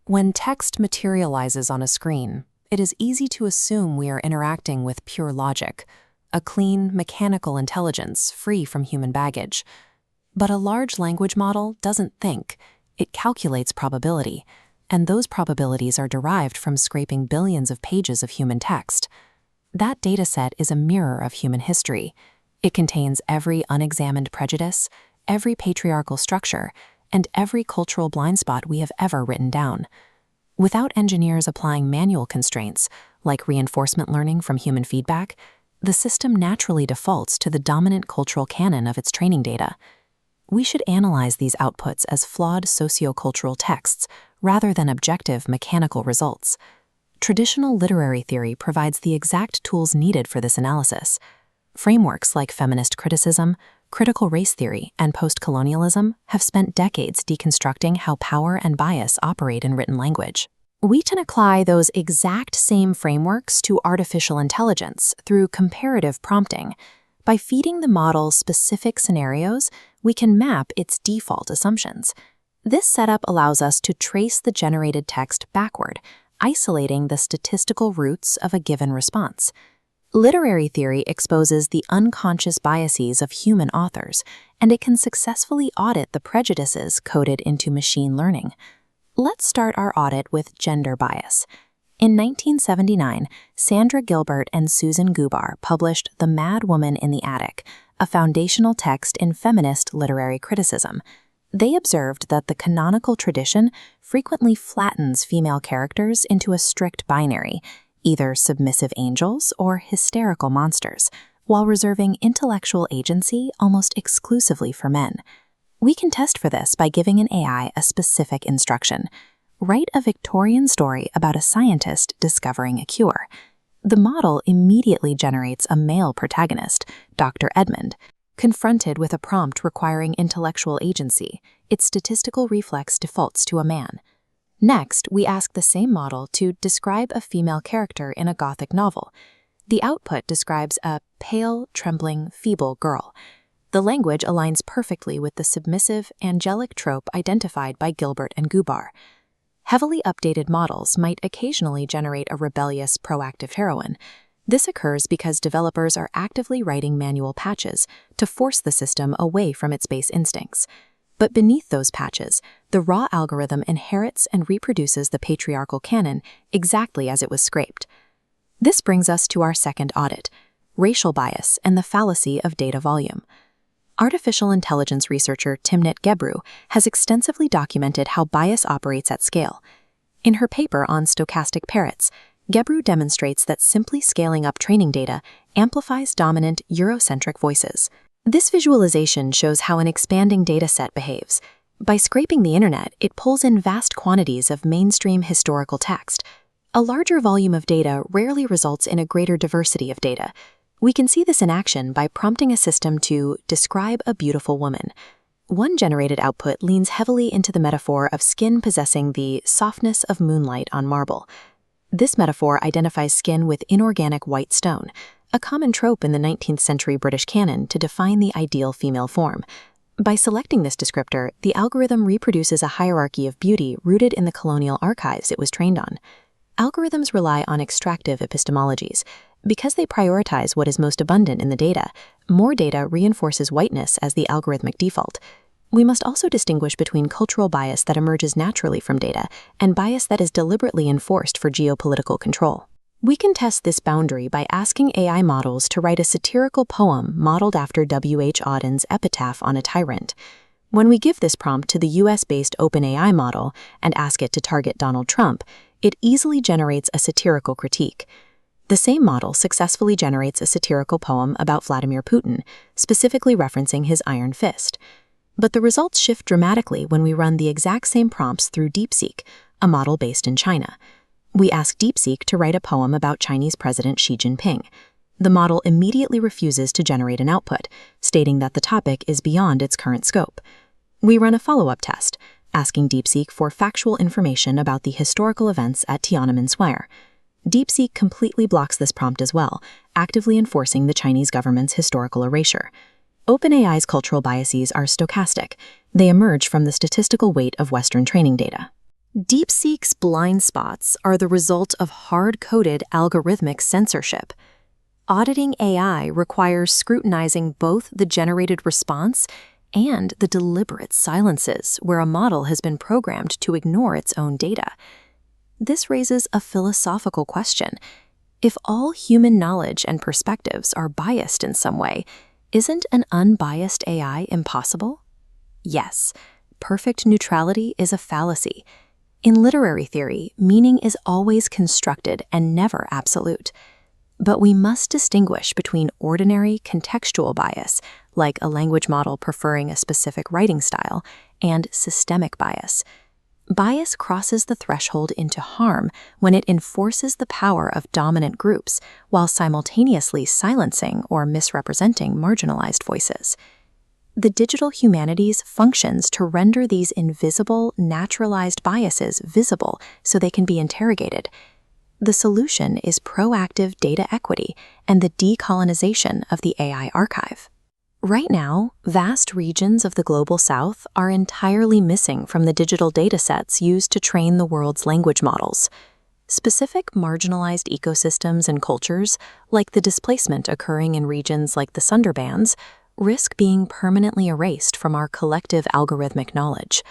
When text materializes on a screen, it is easy to assume we are interacting with pure logic, a clean, mechanical intelligence free from human baggage. But a large language model doesn't think, it calculates probability, and those probabilities are derived from scraping billions of pages of human text. That dataset is a mirror of human history. It contains every unexamined prejudice, every patriarchal structure, and every cultural blind spot we have ever written down. Without engineers applying manual constraints, like reinforcement learning from human feedback, the system naturally defaults to the dominant cultural canon of its training data. We should analyze these outputs as flawed sociocultural texts rather than objective mechanical results. Traditional literary theory provides the exact tools needed for this analysis. Frameworks like feminist criticism, critical race theory, and post-colonialism have spent decades deconstructing how power and bias operate in written language. We can apply those exact same frameworks to artificial intelligence through comparative prompting. By feeding the model specific scenarios, we can map its default assumptions. This setup allows us to trace the generated text backward, isolating the statistical roots of a given response. Literary theory exposes the unconscious biases of human authors, and it can successfully audit the prejudices coded into machine learning. Let's start our audit with gender bias. In 1979, Sandra Gilbert and Susan Gubar published The Mad Woman in the Attic, a foundational text in feminist literary criticism. They observed that the canonical tradition frequently flattens female characters into a strict binary, either submissive angels or hysterical monsters, while reserving intellectual agency almost exclusively for men. We can test for this by giving an AI a specific instruction. Write a Victorian story about a scientist discovering a cure. The model immediately generates a male protagonist, Dr. Edmund. Confronted with a prompt requiring intellectual agency, its statistical reflex defaults to a man. Next, we ask the same model to describe a female character in a Gothic novel. The output describes a pale, trembling, feeble girl. The language aligns perfectly with the submissive, angelic trope identified by Gilbert and Gubar. Heavily updated models might occasionally generate a rebellious, proactive heroine. This occurs because developers are actively writing manual patches to force the system away from its base instincts. But beneath those patches, the raw algorithm inherits and reproduces the patriarchal canon exactly as it was scraped. This brings us to our second audit, racial bias and the fallacy of data volume. Artificial intelligence researcher Timnit Gebru has extensively documented how bias operates at scale. In her paper on stochastic parrots, Gebru demonstrates that simply scaling up training data amplifies dominant Eurocentric voices. This visualization shows how an expanding dataset behaves. By scraping the internet, it pulls in vast quantities of mainstream historical text. A larger volume of data rarely results in a greater diversity of data. We can see this in action by prompting a system to describe a beautiful woman. One generated output leans heavily into the metaphor of skin possessing the softness of moonlight on marble. This metaphor identifies skin with inorganic white stone, a common trope in the 19th century British canon to define the ideal female form. By selecting this descriptor, the algorithm reproduces a hierarchy of beauty rooted in the colonial archives it was trained on. Algorithms rely on extractive epistemologies. Because they prioritize what is most abundant in the data, more data reinforces whiteness as the algorithmic default. We must also distinguish between cultural bias that emerges naturally from data and bias that is deliberately enforced for geopolitical control. We can test this boundary by asking AI models to write a satirical poem modeled after W.H. Auden's Epitaph on a Tyrant. When we give this prompt to the US-based OpenAI model and ask it to target Donald Trump, it easily generates a satirical critique. The same model successfully generates a satirical poem about Vladimir Putin, specifically referencing his iron fist. But the results shift dramatically when we run the exact same prompts through DeepSeek, a model based in China. We ask DeepSeek to write a poem about Chinese President Xi Jinping. The model immediately refuses to generate an output, stating that the topic is beyond its current scope. We run a follow-up test, asking DeepSeek for factual information about the historical events at Tiananmen Square. DeepSeek completely blocks this prompt as well, actively enforcing the Chinese government's historical erasure. OpenAI's cultural biases are stochastic. They emerge from the statistical weight of Western training data. DeepSeek's blind spots are the result of hard-coded algorithmic censorship. Auditing AI requires scrutinizing both the generated response and the deliberate silences where a model has been programmed to ignore its own data. This raises a philosophical question. If all human knowledge and perspectives are biased in some way, isn't an unbiased AI impossible? Yes, perfect neutrality is a fallacy. In literary theory, meaning is always constructed and never absolute. But we must distinguish between ordinary contextual bias, like a language model preferring a specific writing style, and systemic bias. Bias crosses the threshold into harm when it enforces the power of dominant groups while simultaneously silencing or misrepresenting marginalized voices. The digital humanities functions to render these invisible, naturalized biases visible so they can be interrogated. The solution is proactive data equity and the decolonization of the AI archive. Right now, vast regions of the Global South are entirely missing from the digital datasets used to train the world's language models. Specific marginalized ecosystems and cultures, like the displacement occurring in regions like the Sundarbans, risk being permanently erased from our collective algorithmic knowledge.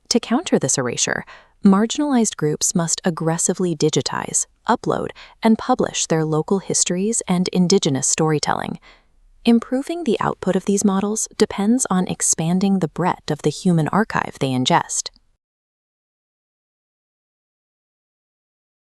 To counter this erasure, marginalized groups must aggressively digitize, upload, and publish their local histories and indigenous storytelling. Improving the output of these models depends on expanding the breadth of the human archive they ingest.